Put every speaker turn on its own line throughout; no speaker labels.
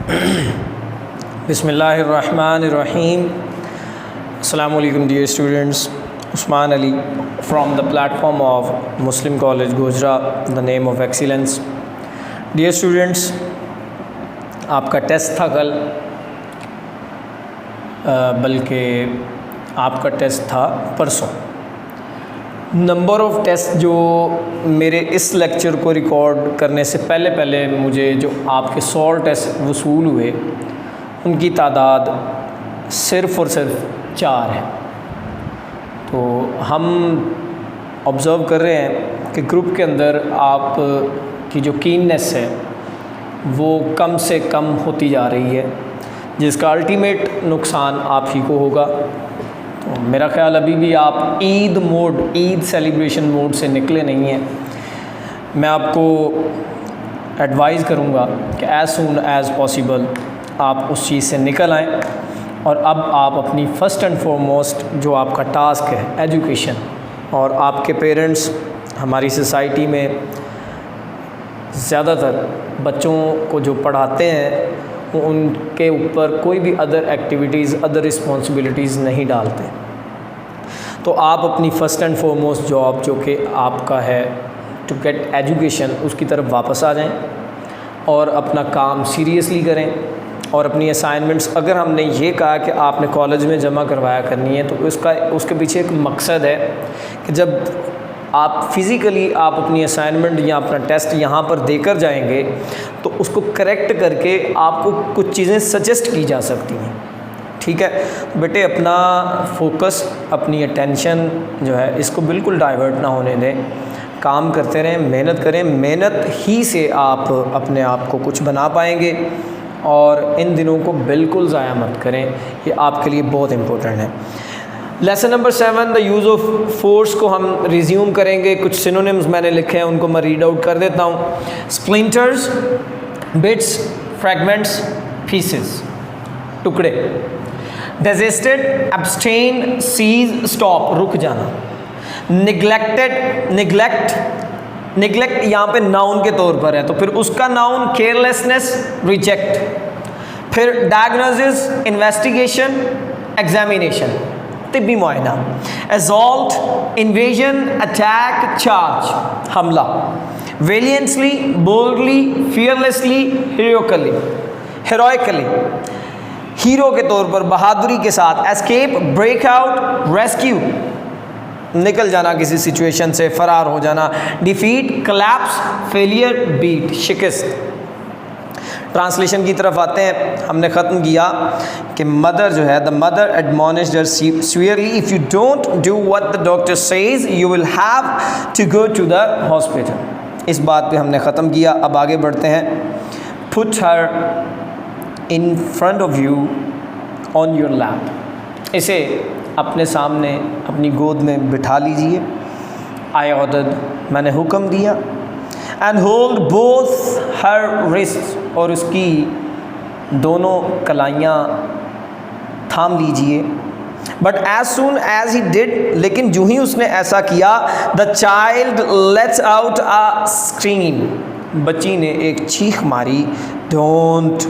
Bismillahirrahmanirrahim. Assalamu alaikum dear students. Usman Ali from the platform of Muslim College Gojra, the name of excellence. Dear students, आपका test था कल, बल्कि आपका test था परसों। Number of test जो मेरे इस लेक्चर को रिकॉर्ड करने से पहले मुझे जो आपके 100 टेस्ट वसूल हुए उनकी तादाद सिर्फ़ और सिर्फ 4 है। तो हम ऑब्ज़र्व कर रहे हैं कि ग्रुप के अंदर आप की जो कीननेस है वो कम से कम होती जा रही है, जिसका अल्टीमेट नुकसान आप ही को होगा। तो मेरा ख़्याल अभी भी आप ईद सेलिब्रेशन मोड से निकले नहीं हैं। मैं आपको एडवाइज़ करूँगा कि एज़ सून एज़ पॉसिबल आप उस चीज़ से निकल आएँ और अब आप अपनी फ़र्स्ट एंड फॉरमोस्ट जो आपका टास्क है एजुकेशन, और आपके पेरेंट्स हमारी सोसाइटी में ज़्यादातर बच्चों को जो पढ़ाते हैं वो उनके ऊपर कोई भी अदर एक्टिविटीज़, अदर रिस्पॉन्सिबिलिटीज़ नहीं डालते। तो आप अपनी फ़र्स्ट एंड फॉरमोस्ट जॉब जो कि आपका है टू गेट एजुकेशन, उसकी तरफ वापस आ जाएं और अपना काम सीरियसली करें। और अपनी असाइनमेंट्स, अगर हमने ये कहा कि आपने कॉलेज में जमा करवाया करनी है, तो उसके पीछे एक मकसद है कि जब आप फ़िज़िकली आप अपनी असाइनमेंट या अपना टेस्ट यहाँ पर देकर जाएंगे तो उसको करेक्ट करके आपको कुछ चीज़ें सजेस्ट की जा सकती हैं। ठीक है, तो बेटे अपना फोकस, अपनी अटेंशन जो है इसको बिल्कुल डाइवर्ट ना होने दें। काम करते रहें, मेहनत करें, मेहनत ही से आप अपने आप को कुछ बना पाएंगे। और इन दिनों को बिल्कुल ज़ाया मत करें, ये आपके लिए बहुत इम्पोर्टेंट है। Lesson number 7, the use of force को हम रिज्यूम करेंगे। कुछ सिनोनिम्स मैंने लिखे हैं, उनको मैं रीड आउट कर देता हूँ। स्प्लिंटर्स, बिट्स, फ्रैगमेंट्स, पीसेस, टुकड़े। डिजेस्टेड, एब्सटेन, सीज, स्टॉप, रुक जाना। निगलेक्टेड, निगलेक्ट यहाँ पे नाउन के तौर पर है, तो फिर उसका नाउन केयरलेसनेस, रिजेक्ट। फिर डायग्नोसिस, इन्वेस्टिगेशन, एग्जामिनेशन, तिब्बी मुआयना। असॉल्ट, इन्वेजन, अटैक, चार्ज, हमला। वेलियंटली, बोल्डली, फियरलेसली, हेरोइकली, हीरो के तौर पर बहादुरी के साथ। एस्केप, ब्रेकआउट, रेस्क्यू, निकल जाना किसी सिचुएशन से, फरार हो जाना। डिफीट, कलैप्स, फेलियर, बीट, शिकस्त। ट्रांसलेशन की तरफ आते हैं। हमने ख़त्म किया कि मदर जो है, the mother admonished her severely, if you don't do what the doctor says you will have to go to the hospital. इस बात पे हमने ख़त्म किया। अब आगे बढ़ते हैं। Put her in front of you on your lap, इसे अपने सामने अपनी गोद में बिठा लीजिए। आई ऑर्डर्ड, मैंने हुक्म दिया। And hold both her wrist, और उसकी दोनों कलाइयाँ थाम लीजिए। But as soon as he did, लेकिन जो ही उसने ऐसा किया, the child lets out a scream, बच्ची ने एक चीख मारी। डोंट,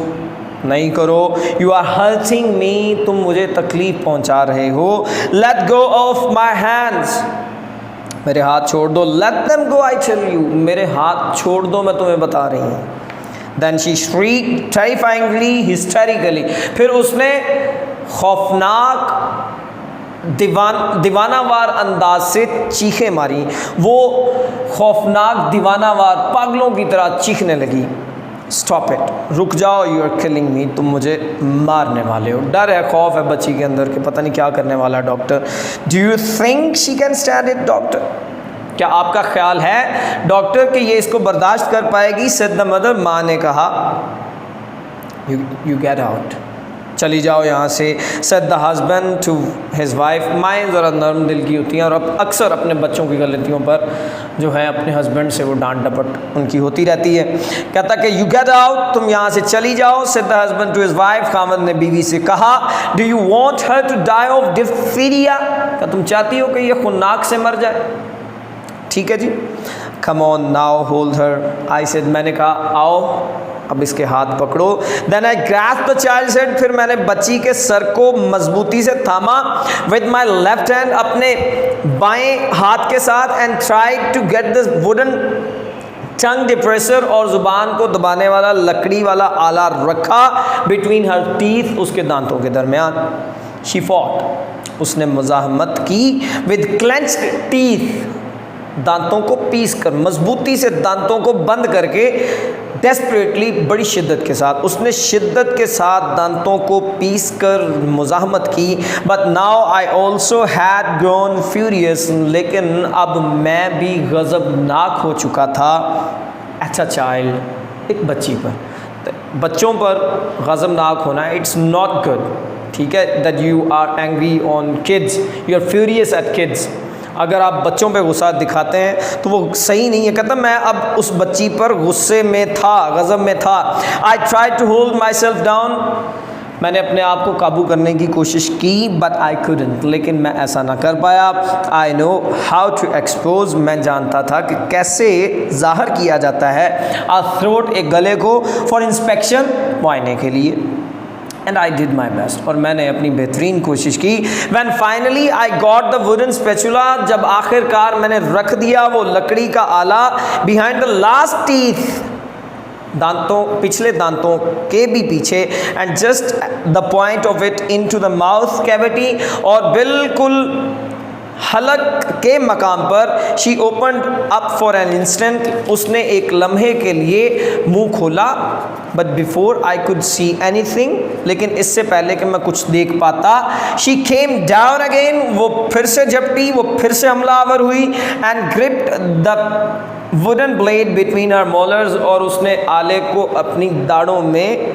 नहीं करो। यू आर हर्टिंग मी, तुम मुझे तकलीफ़ पहुंचा रहे हो। Let go of my hands, मेरे हाथ छोड़ दो। Let them go I tell you, मेरे हाथ छोड़ दो, मैं तुम्हें बता रही हूँ। देन शी श्रीक्ड टेरिफाइंगली, हिस्टेरिकली, फिर उसने खौफनाक दीवानावार अंदाज से चीखें मारी। वो खौफनाक दीवानावार पागलों की तरह चीखने लगी। स्टॉप इट, रुक जाओ, यू आर किलिंग मी, तुम मुझे मारने वाले हो। डर है, खौफ है बच्ची के अंदर कि पता नहीं क्या करने वाला है doctor. Do you think she can stand it doctor, क्या आपका ख्याल है डॉक्टर कि ये इसको बर्दाश्त कर पाएगी? सेड द मदर, माँ ने कहा। यू गेट आउट, चली जाओ यहाँ से। Said the husband to his wife, माएँ ज़रा नरम दिल की होती हैं और अब अक्सर अपने बच्चों की गलतियों पर जो है अपने हस्बैंड से वो डांट डपट उनकी होती रहती है। कहता कि यू गेट आउट, तुम यहाँ से चली जाओ। Said the husband to his wife, खामद ने बीवी से कहा। Do you want her to die of diphtheria, क्या तुम चाहती हो कि ये खुन्नाक से मर जाए? ठीक है जी, come on now hold her. I said, मैंने कहा आओ अब इसके हाथ पकड़ो। Then I grasp the child's head, फिर मैंने बच्ची के सर को मजबूती से थामा विद माई लेफ्ट हैंड, अपने बाएं हाथ के साथ, and tried to get the wooden tongue depressor, और जुबान को दबाने वाला लकड़ी वाला आला रखा बिटवीन हर टीथ, उसके दांतों के दरमियान। शी फॉट, उसने मुजाहमत की विद क्लेंच्ड टीथ, दांतों को पीस कर, मजबूती से दांतों को बंद करके, डेस्परेटली, बड़ी शिद्दत के साथ, उसने शिद्दत के साथ दांतों को पीस कर मुजाहमत की। But now I also had grown furious, लेकिन अब मैं भी गज़बनाक हो चुका था। एट अ चाइल्ड, एक बच्ची पर, बच्चों पर गज़बनाक होना इट्स नॉट गुड, ठीक है, that you are angry on kids, you are furious at kids. अगर आप बच्चों पे गुस्सा दिखाते हैं तो वो सही नहीं है। कहता मैं अब उस बच्ची पर गुस्से में था, गज़ब में था। I try to hold myself down, मैंने अपने आप को काबू करने की कोशिश की, बट आई couldn't, लेकिन मैं ऐसा ना कर पाया। I know how to expose, मैं जानता था कि कैसे ज़ाहिर किया जाता है आ थ्रोट, एक गले को, फॉर इंस्पेक्शन, मुआयने के लिए। And I did my best, और मैंने अपनी बेहतरीन कोशिश की। When finally I got the wooden spatula, जब आखिरकार मैंने रख दिया वो लकड़ी का आला बिहाइंड द लास्ट टीथ, दांतों, पिछले दांतों के भी पीछे, and just the point of it into the mouth cavity, और बिल्कुल हलक के मकाम पर। She opened up for an instant, उसने एक लम्हे के लिए मुंह खोला। But before I could see anything, लेकिन इससे पहले कि मैं कुछ देख पाता, शी केम डाउन अगेन, वो फिर से झपटी, वो फिर से हमलावर हुई, and gripped the wooden blade between her molars, और उसने आले को अपनी दाढ़ों में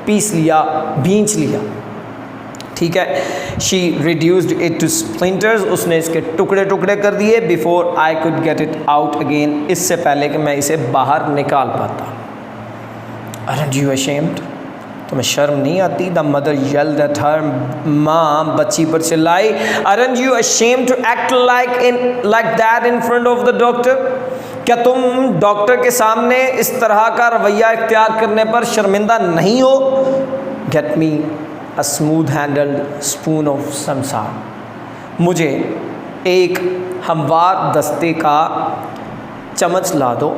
पीस लिया, भींच लिया, ठीक है। She reduced it to splinters, उसने इसके टुकड़े टुकड़े कर दिए। Before I could get it out again, इससे पहले कि मैं इसे बाहर निकाल पाता। Aren't you ashamed? तुम्हें शर्म नहीं आती? The mother yelled at her, माँ बच्ची पर चिल्लाई। Aren't you ashamed to act like that in front of the doctor? क्या तुम डॉक्टर के सामने इस तरह का रवैया इख्तियार करने पर शर्मिंदा नहीं हो? Get me a smooth handled spoon of samsar, मुझे एक हमवार दस्ते का चम्मच ला दो।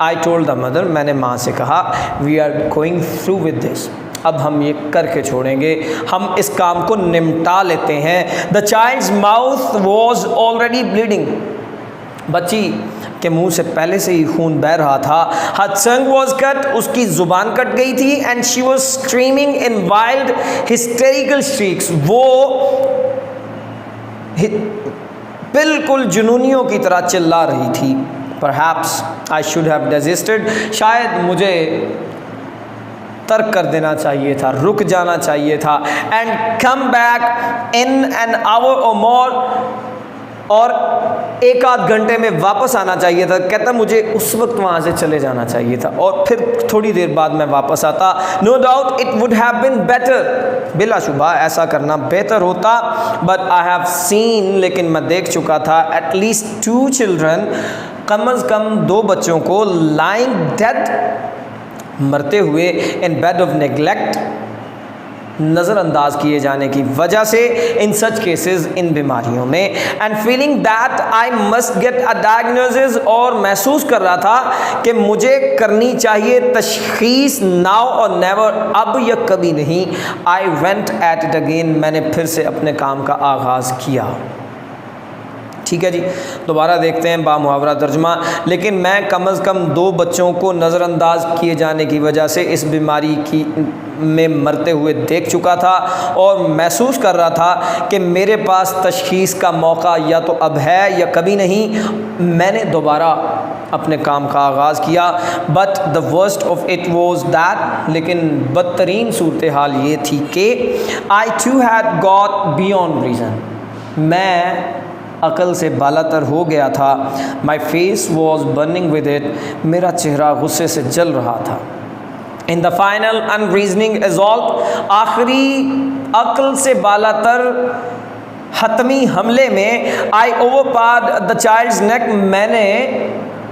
आई टोल्ड द मदर, मैंने माँ से कहा, we are going through with this, अब हम ये करके छोड़ेंगे, हम इस काम को निपटा लेते हैं। The child's mouth was already bleeding, बच्ची के मुंह से पहले से ही खून बह रहा था। हर टंग वॉज कट, उसकी जुबान कट गई थी। And she was screaming in wild hysterical streaks, वो बिल्कुल जुनूनियों की तरह चिल्ला रही थी। Perhaps I should have desisted, शायद मुझे तर्क कर देना चाहिए था, रुक जाना चाहिए था। And come back in an hour or more, और एक आध घंटे में वापस आना चाहिए था। कहता मुझे उस वक्त वहाँ से चले जाना चाहिए था और फिर थोड़ी देर बाद मैं वापस आता। No doubt it would have been better, बिलाशुबा ऐसा करना बेहतर होता। बट आई हैव सीन, लेकिन मैं देख चुका था, एटलीस्ट 2 चिल्ड्रन, कम अज़ कम 2 बच्चों को, लाइंग डेड, मरते हुए, इन बेड ऑफ नेग्लेक्ट, नज़रअंदाज किए जाने की वजह से, इन सच केसेस, इन बीमारियों में। And feeling that I must get a diagnosis, और महसूस कर रहा था कि मुझे करनी चाहिए तशखीस, नाउ और नेवर, अब या कभी नहीं। I went at it again, मैंने फिर से अपने काम का आगाज़ किया। ठीक है जी, दोबारा देखते हैं बामुहावरा तर्जुमा। लेकिन मैं कम अज़ कम 2 बच्चों को नज़रअंदाज किए जाने की वजह से इस बीमारी की में मरते हुए देख चुका था और महसूस कर रहा था कि मेरे पास तशखीस का मौका या तो अब है या कभी नहीं। मैंने दोबारा अपने काम का आगाज़ किया। But the worst of it was that, लेकिन बदतरीन सूरत हाल ये थी कि I too had got beyond reason, मैं अकल से बालातर हो गया था। My face was burning with it, मेरा चेहरा गुस्से से जल रहा था। इन द फाइनल अनरीजनिंग एजॉल्ट, आखिरी अकल से बालातर हतमी हमले में, आई ओवरपार्ड द चाइल्ड्स नेक, मैंने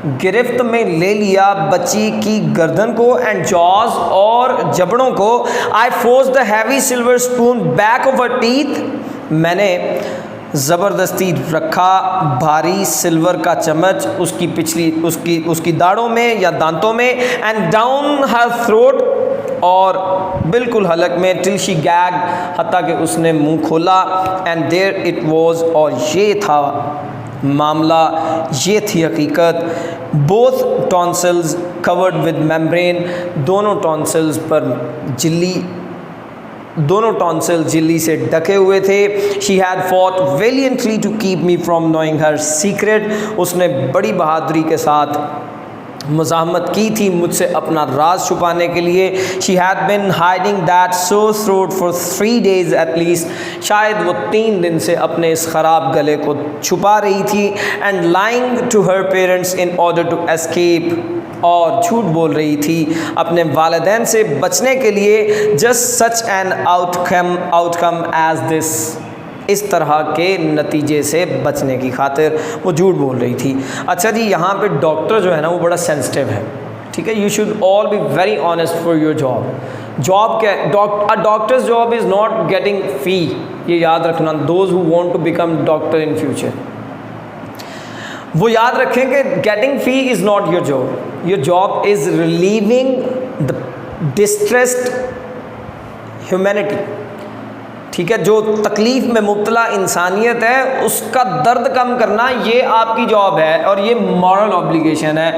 गिरफ्त में ले लिया बच्ची की गर्दन को एंड जॉज और जबड़ों को। I force the heavy silver spoon back of her teeth, मैंने ज़बरदस्ती रखा भारी सिल्वर का चम्मच उसकी पिछली उसकी दाढ़ों में या दांतों में, एंड डाउन हर थ्रोट, और बिल्कुल हलक में, टिल शी गैग, हत्ता कि उसने मुंह खोला। एंड देयर इट वाज, और ये था मामला, ये थी हकीकत। Both tonsils covered with membrane, दोनों टॉन्सिल्स पर झिल्ली, दोनों टॉन्सिल झिल्ली से ढके हुए थे। She had fought valiantly to keep me from knowing her secret, उसने बड़ी बहादुरी के साथ मुज़ाहमत की थी मुझसे अपना राज छुपाने के लिए। She had been hiding that sore throat for 3 days at least, शायद वो 3 दिन से अपने इस ख़राब गले को छुपा रही थी। And lying to her parents in order to escape, और झूठ बोल रही थी अपने वालिदैन से बचने के लिए। Just such an outcome as this, इस तरह के नतीजे से बचने की खातिर वो झूठ बोल रही थी। अच्छा जी, यहाँ पे डॉक्टर जो है ना वो बड़ा सेंसिटिव है, ठीक है। You should all be very honest for your job. Job क्या है? Doctor's job is not getting fee, ये याद रखना। Those who want to become doctor in future, वो याद रखें कि getting fee is not your job. Your job is relieving the distressed humanity, ठीक है। जो तकलीफ़ में मुब्तला इंसानियत है उसका दर्द कम करना, ये आपकी जॉब है और ये मॉरल ऑब्लिगेशन है।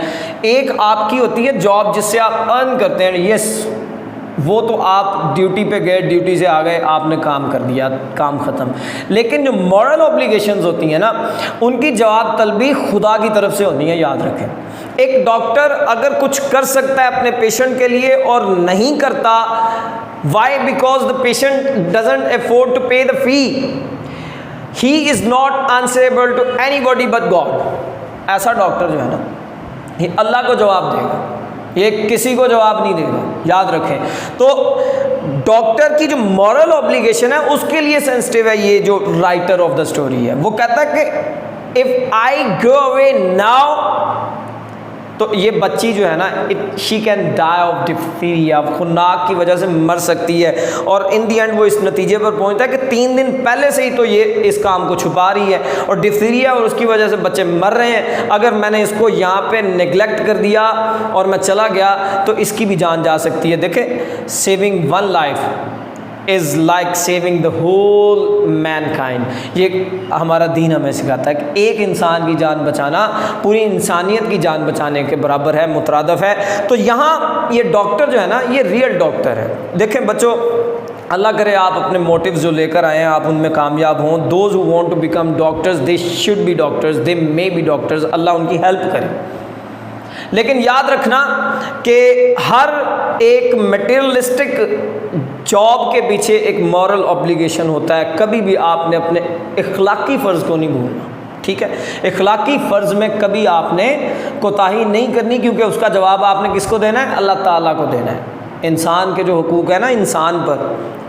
एक आपकी होती है जॉब जिससे आप अर्न करते हैं, यस, वो तो आप ड्यूटी पे गए, ड्यूटी से आ गए, आपने काम कर दिया, काम ख़त्म। लेकिन जो मॉरल ऑब्लिगेशंस होती हैं ना, उनकी जवाब तलबी खुदा की तरफ से होती है, याद रखें। एक डॉक्टर अगर कुछ कर सकता है अपने पेशेंट के लिए और नहीं करता, why? Because the patient doesn't afford to pay the fee, he is not answerable to anybody but God. ऐसा डॉक्टर जो है ना, ये अल्लाह को जवाब देगा, ये किसी को जवाब नहीं देगा, याद रखें। तो डॉक्टर की जो मॉरल ऑब्लिगेशन है उसके लिए सेंसिटिव है ये जो राइटर ऑफ द स्टोरी है। वो कहता है कि if I go away now, तो ये बच्ची जो है ना, she can die of diphtheria, खुन्नाक की वजह से मर सकती है। और इन दी एंड वो इस नतीजे पर पहुंचता है कि 3 दिन पहले से ही तो ये इस काम को छुपा रही है और डिफ्थीरिया और उसकी वजह से बच्चे मर रहे हैं। अगर मैंने इसको यहाँ पे नेग्लेक्ट कर दिया और मैं चला गया तो इसकी भी जान जा सकती है। देखें, saving 1 life is like saving the whole mankind. ये हमारा दीन हमें सिखाता है कि एक इंसान की जान बचाना पूरी इंसानियत की जान बचाने के बराबर है, मुतरादफ है। तो यहाँ ये डॉक्टर जो है ना, ये रियल डॉक्टर है। देखें बच्चों, अल्लाह करे आप अपने मोटिव्स जो लेकर आए हैं आप उनमें कामयाब हों। Those who want to become doctors, they should be doctors, they may be doctors, Allah उनकी हेल्प करे। लेकिन याद रखना कि हर एक मटेरियलिस्टिक जॉब के पीछे एक मॉरल ऑब्लिगेशन होता है। कभी भी आपने अपने इखलाकी फ़र्ज़ को नहीं भूलना, ठीक है। इखलाकी फ़र्ज़ में कभी आपने कोताही नहीं करनी, क्योंकि उसका जवाब आपने किसको देना है? अल्लाह ताला को देना है। इंसान के जो हुकूक है ना इंसान पर,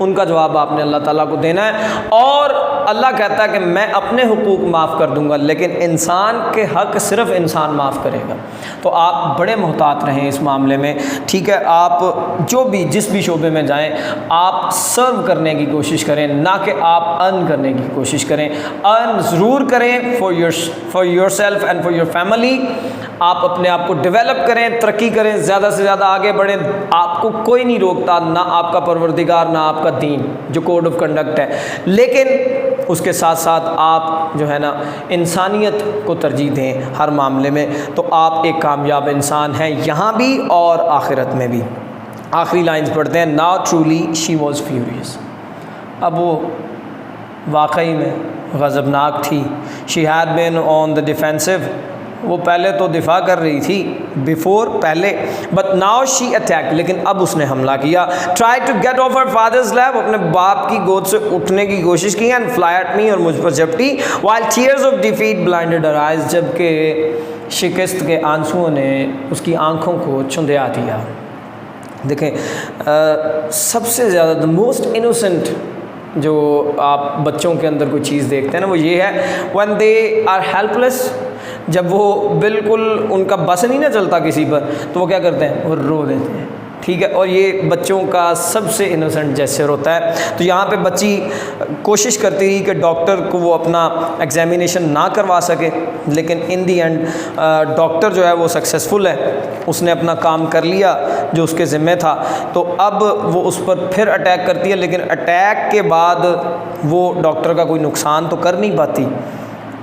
उनका जवाब आपने अल्लाह ताला को देना है। और अल्लाह कहता है कि मैं अपने हुकूक माफ़ कर दूंगा, लेकिन इंसान के हक़ सिर्फ़ इंसान माफ़ करेगा। तो आप बड़े मोहतात रहें इस मामले में, ठीक है। आप जो भी जिस भी शोबे में जाएं, आप सर्व करने की कोशिश करें, ना कि आप अर्न करने की कोशिश करें। अर्न ज़रूर करें for your self and for your family. आप अपने आप को डेवलप करें, तरक्की करें, ज़्यादा से ज़्यादा आगे बढ़ें। आपको कोई नहीं रोकता, ना आपका परवरदिगार ना आपका दीन जो कोड ऑफ कंडक्ट है। लेकिन उसके साथ साथ आप जो है ना इंसानियत को तरजीह दें हर मामले में, तो आप एक कामयाब इंसान हैं यहाँ भी और आखिरत में भी। आखिरी लाइंस पढ़ते हैं। Now truly she was furious, अब वो वाकई में गज़बनाक थी। She had been on the defensive, वो पहले तो दिफा कर रही थी बिफोर पहले, बट नाउ शी अटैक, लेकिन अब उसने हमला किया। Try to get off her father's lap, अपने बाप की गोद से उठने की कोशिश की। एंड फ्लाई एट मी, और मुझ पर झपटी। While tears of defeat blinded her eyes, जबकि शिकस्त के आंसुओं ने उसकी आंखों को चुंधिया दिया। देखें, सबसे ज़्यादा द मोस्ट इनोसेंट जो आप बच्चों के अंदर कोई चीज़ देखते हैं ना, वो ये है व्हेन दे आर हेल्पलेस, जब वो बिल्कुल उनका बस नहीं ना चलता किसी पर, तो वो क्या करते हैं, वो रो देते हैं, ठीक है। और ये बच्चों का सबसे इनोसेंट जेस्चर होता है। तो यहाँ पे बच्ची कोशिश करती रही कि डॉक्टर को वो अपना एग्जामिनेशन ना करवा सके, लेकिन इन दी एंड डॉक्टर जो है वो सक्सेसफुल है, उसने अपना काम कर लिया जो उसके ज़िम्मे था। तो अब वो उस पर फिर अटैक करती है, लेकिन अटैक के बाद वो डॉक्टर का कोई नुकसान तो कर नहीं पाती,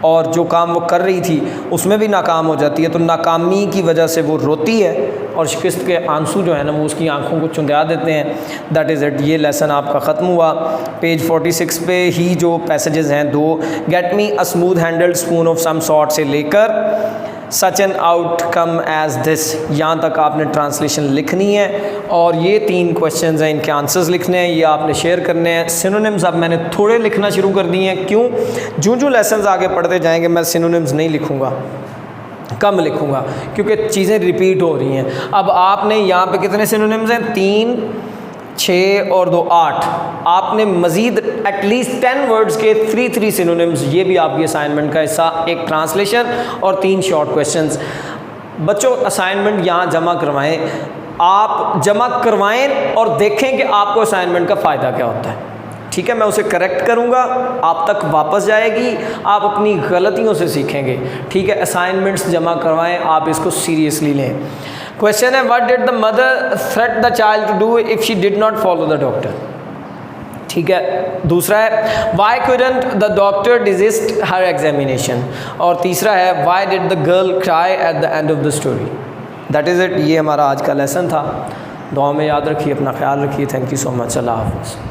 और जो काम वो कर रही थी उसमें भी नाकाम हो जाती है। तो नाकामी की वजह से वो रोती है और शिकस्त के आंसू जो है ना वो उसकी आंखों को चुंधिया देते हैं। That is it. ये लेसन आपका ख़त्म हुआ। पेज 46 पे ही जो पैसेजेस हैं दो, get me a smooth handled spoon of some sort से लेकर such an outcome as this, यहाँ तक आपने ट्रांसलेशन लिखनी है। और ये 3 क्वेश्चंस हैं, इनके आंसर्स लिखने हैं, ये आपने शेयर करने हैं। सिनोनिम्स अब मैंने थोड़े लिखना शुरू कर दिए हैं, क्यों, जो लेसन्स आगे पढ़ते जाएंगे मैं सिनोनिम्स नहीं लिखूँगा, कम लिखूँगा, क्योंकि चीज़ें रिपीट हो रही हैं। अब आपने यहाँ पे कितने सिनोनिम्स हैं, 3, 6 और 2, 8। आपने मज़ीद एटलीस्ट 10 वर्ड्स के 3 सिनोनिम्स, ये भी आपकी असाइनमेंट का हिस्सा, एक ट्रांसलेशन और 3 शॉर्ट क्वेश्चंस। बच्चों असाइनमेंट यहाँ जमा करवाएं, आप जमा करवाएं और देखें कि आपको असाइनमेंट का फ़ायदा क्या होता है, ठीक है। मैं उसे करेक्ट करूँगा, आप तक वापस जाएगी, आप अपनी गलतियों से सीखेंगे, ठीक है। असाइनमेंट्स जमा करवाएं, आप इसको सीरियसली लें। क्वेश्चन है, what did the mother threat the child to do if she did not follow the doctor, ठीक है। दूसरा है, why couldn't the doctor digest her examination. और तीसरा है, why did the girl cry at the end of the story. That is it. ये हमारा आज का लेसन था। दुआ में याद रखिए, अपना ख्याल रखिए। Thank you so much. Allah हाफ़िज़।